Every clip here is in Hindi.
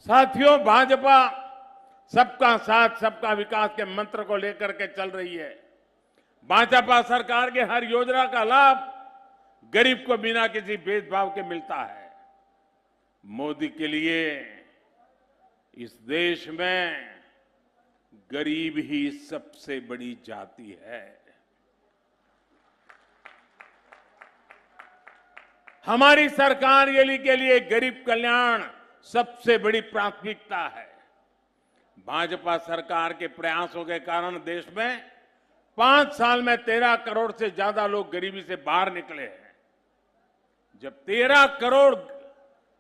साथियों, भाजपा सबका साथ सबका विकास के मंत्र को लेकर के चल रही है। भाजपा सरकार के हर योजना का लाभ गरीब को बिना किसी भेदभाव के मिलता है। मोदी के लिए इस देश में गरीब ही सबसे बड़ी जाति है। हमारी सरकार के लिए गरीब कल्याण सबसे बड़ी प्राथमिकता है। भाजपा सरकार के प्रयासों के कारण देश में 5 साल में 13 करोड़ से ज्यादा लोग गरीबी से बाहर निकले हैं। जब 13 करोड़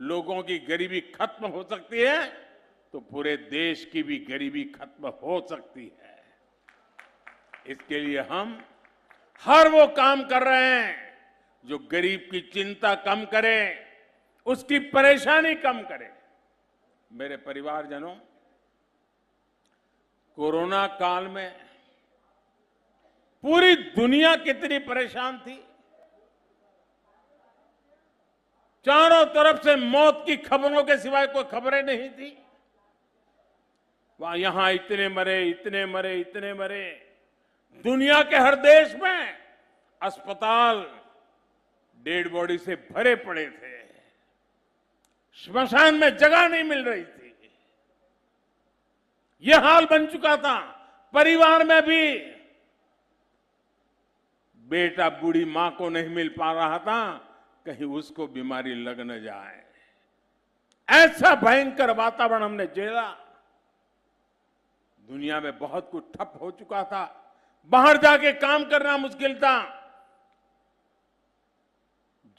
लोगों की गरीबी खत्म हो सकती है तो पूरे देश की भी गरीबी खत्म हो सकती है। इसके लिए हम हर वो काम कर रहे हैं जो गरीब की चिंता कम करे, उसकी परेशानी कम करे। मेरे परिवारजनों, कोरोना काल में पूरी दुनिया कितनी परेशान थी। चारों तरफ से मौत की खबरों के सिवाय कोई खबरें नहीं थी। वहां यहां इतने मरे, इतने मरे, इतने मरे। दुनिया के हर देश में अस्पताल डेड बॉडी से भरे पड़े थे। श्मशान में जगह नहीं मिल रही थी। यह हाल बन चुका था। परिवार में भी बेटा बूढ़ी मां को नहीं मिल पा रहा था, कहीं उसको बीमारी लग न जाए। ऐसा भयंकर वातावरण हमने झेला। दुनिया में बहुत कुछ ठप हो चुका था। बाहर जाके काम करना मुश्किल था।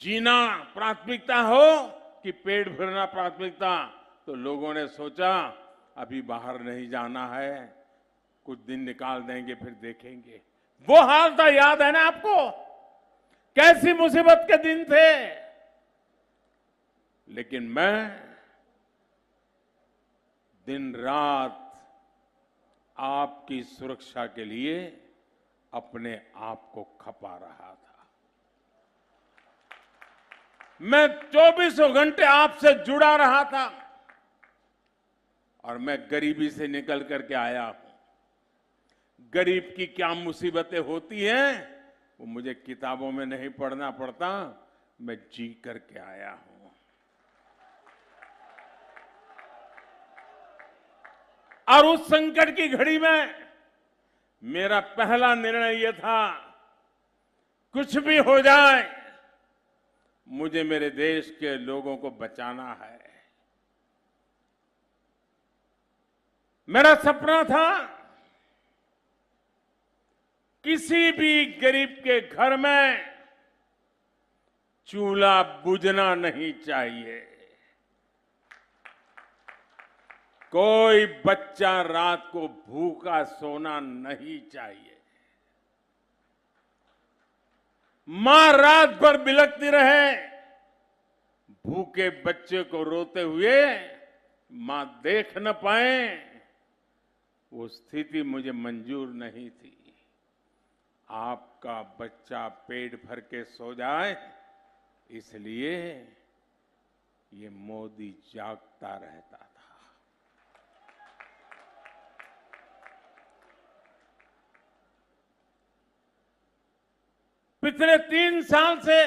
जीना प्राथमिकता हो कि पेट भरना प्राथमिकता, तो लोगों ने सोचा अभी बाहर नहीं जाना है, कुछ दिन निकाल देंगे फिर देखेंगे। वो हाल था, याद है ना आपको? कैसी मुसीबत के दिन थे। लेकिन मैं दिन रात आपकी सुरक्षा के लिए अपने आप को खपा रहा था। मैं 24 घंटे आपसे जुड़ा रहा था और मैं गरीबी से निकल करके आया हूं। गरीब की क्या मुसीबतें होती हैं वो मुझे किताबों में नहीं पढ़ना पड़ता, मैं जी करके आया हूं। और उस संकट की घड़ी में मेरा पहला निर्णय यह था, कुछ भी हो जाए मुझे मेरे देश के लोगों को बचाना है। मेरा सपना था किसी भी गरीब के घर में चूल्हा बुझना नहीं चाहिए। कोई बच्चा रात को भूखा सोना नहीं चाहिए। मां रात भर बिलखती रहे, भूखे बच्चे को रोते हुए मां देख न पाए, वो स्थिति मुझे मंजूर नहीं थी। आपका बच्चा पेट भर के सो जाए, इसलिए ये मोदी जागता रहता था। पिछले 3 साल से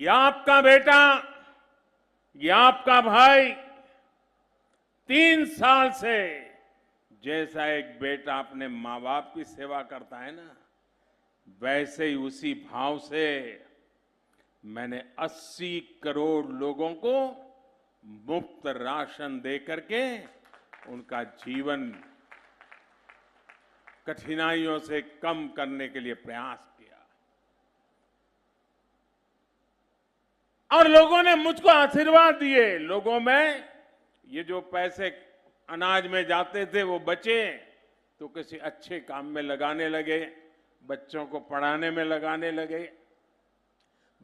ये आपका बेटा, ये आपका भाई 3 साल से जैसा एक बेटा अपने मां बाप की सेवा करता है ना, वैसे ही उसी भाव से मैंने 80 करोड़ लोगों को मुफ्त राशन दे करके उनका जीवन कठिनाइयों से कम करने के लिए प्रयास किया। और लोगों ने मुझको आशीर्वाद दिए। लोगों में ये जो पैसे अनाज में जाते थे वो बचे तो किसी अच्छे काम में लगाने लगे, बच्चों को पढ़ाने में लगाने लगे,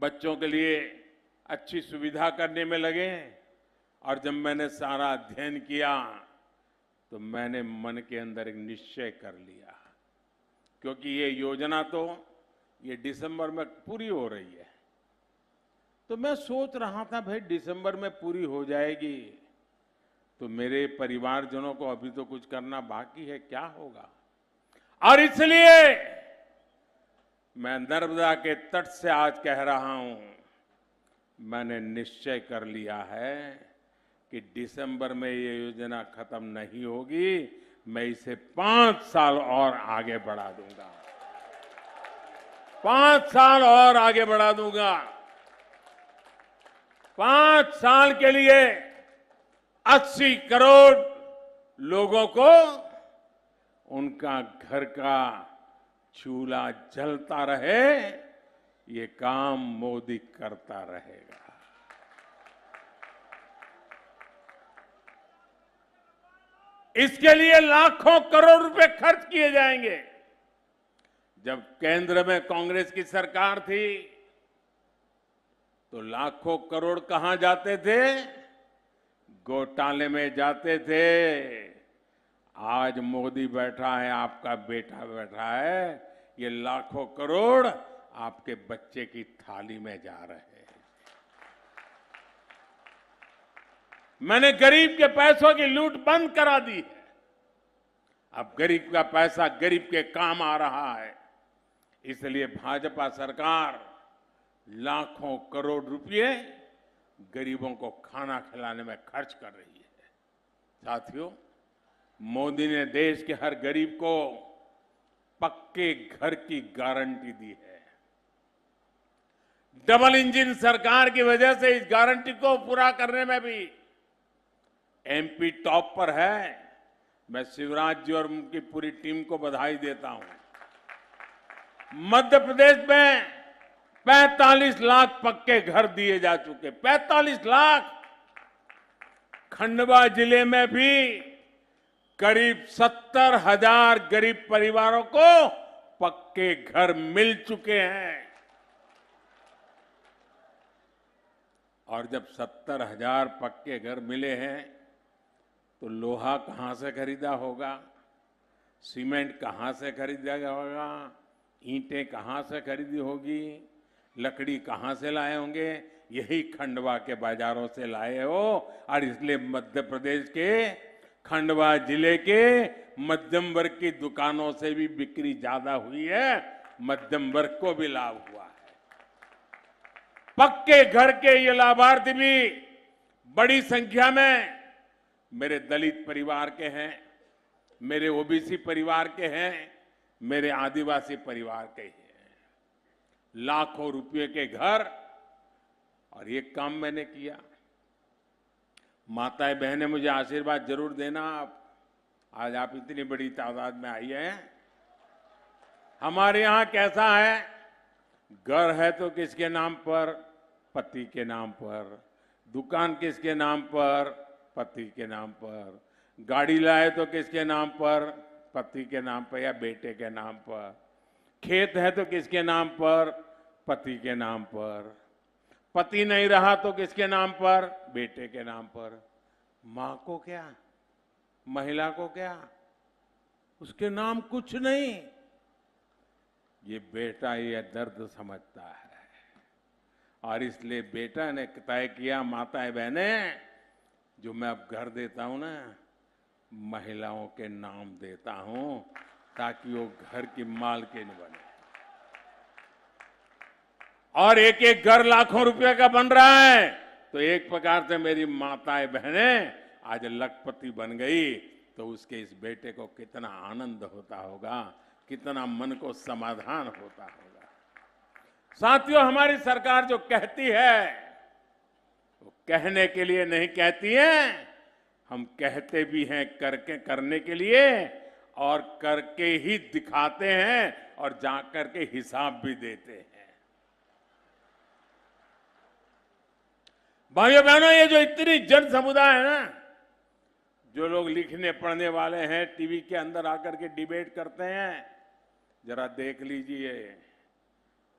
बच्चों के लिए अच्छी सुविधा करने में लगे। और जब मैंने सारा अध्ययन किया तो मैंने मन के अंदर एक निश्चय कर लिया, क्योंकि ये योजना तो ये दिसंबर में पूरी हो रही है, तो मैं सोच रहा था भाई दिसंबर में पूरी हो जाएगी, तो मेरे परिवारजनों को अभी तो कुछ करना बाकी है, क्या होगा। और इसलिए मैं नर्मदा के तट से आज कह रहा हूं, मैंने निश्चय कर लिया है कि दिसंबर में ये योजना खत्म नहीं होगी, मैं इसे 5 साल और आगे बढ़ा दूंगा, 5 साल और आगे बढ़ा दूंगा। 5 साल के लिए 80 करोड़ लोगों को उनका घर का चूल्हा जलता रहे, ये काम मोदी करता रहेगा। इसके लिए लाखों करोड़ रुपए खर्च किए जाएंगे। जब केंद्र में कांग्रेस की सरकार थी तो लाखों करोड़ कहां जाते थे? घोटाले में जाते थे। आज मोदी बैठा है, आपका बेटा बैठा है, ये लाखों करोड़ आपके बच्चे की थाली में जा रहे हैं। मैंने गरीब के पैसों की लूट बंद करा दी है। अब गरीब का पैसा गरीब के काम आ रहा है। इसलिए भाजपा सरकार लाखों करोड़ रुपए गरीबों को खाना खिलाने में खर्च कर रही है। साथियों, मोदी ने देश के हर गरीब को पक्के घर की गारंटी दी है। डबल इंजन सरकार की वजह से इस गारंटी को पूरा करने में भी एमपी टॉप पर है। मैं शिवराज जी और उनकी पूरी टीम को बधाई देता हूं। मध्य प्रदेश में 45 लाख पक्के घर दिए जा चुके, 45 लाख। खंडवा जिले में भी करीब 70,000 गरीब परिवारों को पक्के घर मिल चुके हैं। और जब 70,000 पक्के घर मिले हैं तो लोहा कहां से खरीदा होगा, सीमेंट कहां से खरीदा होगा, ईंटें कहां से खरीदी होगी, लकड़ी कहां से लाए होंगे? यही खंडवा के बाजारों से लाए हो। और इसलिए मध्य प्रदेश के खंडवा जिले के मध्यम वर्ग की दुकानों से भी बिक्री ज्यादा हुई है, मध्यम वर्ग को भी लाभ हुआ है। पक्के घर के ये लाभार्थी भी बड़ी संख्या में मेरे दलित परिवार के हैं, मेरे ओबीसी परिवार के हैं, मेरे आदिवासी परिवार के हैं। लाखों रुपए के घर। और ये काम मैंने किया। माताएं बहनें, मुझे आशीर्वाद जरूर देना। आप आज आप इतनी बड़ी तादाद में आई हैं। हमारे यहां कैसा है? घर है तो किसके नाम पर? पति के नाम पर। दुकान किसके नाम पर? पति के नाम पर। गाड़ी लाए तो किसके नाम पर? पति के नाम पर या बेटे के नाम पर। खेत है तो किसके नाम पर? पति के नाम पर। पति नहीं रहा तो किसके नाम पर? बेटे के नाम पर। मां को क्या, महिला को क्या, उसके नाम कुछ नहीं। ये बेटा ये दर्द समझता है। और इसलिए बेटा ने तय किया, माताएं बहनें, जो मैं अब घर देता हूं ना, महिलाओं के नाम देता हूं ताकि वो घर की मालकिन बने। और एक एक घर लाखों रुपए का बन रहा है, तो एक प्रकार से मेरी माताएं बहनें आज लखपति बन गई, तो उसके इस बेटे को कितना आनंद होता होगा, कितना मन को समाधान होता होगा। साथियों, हमारी सरकार जो कहती है वो कहने के लिए नहीं कहती है, हम कहते भी हैं करके करने के लिए, और करके ही दिखाते हैं और जाकर के हिसाब भी देते हैं। भाइयों बहनों, ये जो इतनी जन समुदाय है ना, जो लोग लिखने पढ़ने वाले हैं, टीवी के अंदर आकर के डिबेट करते हैं, जरा देख लीजिए,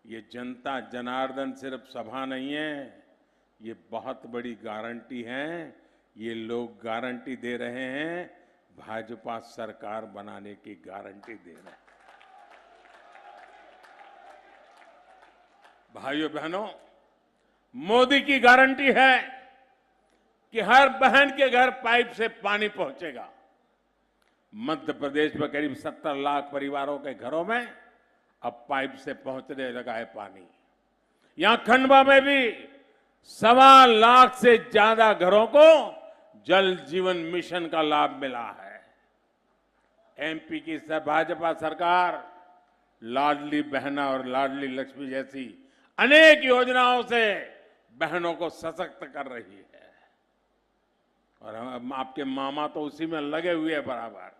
ये जनता जनार्दन सिर्फ सभा नहीं है, ये बहुत बड़ी गारंटी है। ये लोग गारंटी दे रहे हैं, भाजपा सरकार बनाने की गारंटी दे रहे हैं। भाइयों बहनों, मोदी की गारंटी है कि हर बहन के घर पाइप से पानी पहुंचेगा। मध्य प्रदेश में करीब 70 लाख परिवारों के घरों में अब पाइप से पहुंचने लगा है पानी। यहां खंडवा में भी 1.25 लाख से ज्यादा घरों को जल जीवन मिशन का लाभ मिला है। एमपी की भाजपा सरकार लाडली बहना और लाडली लक्ष्मी जैसी अनेक योजनाओं से बहनों को सशक्त कर रही है और आपके मामा तो उसी में लगे हुए हैं बराबर।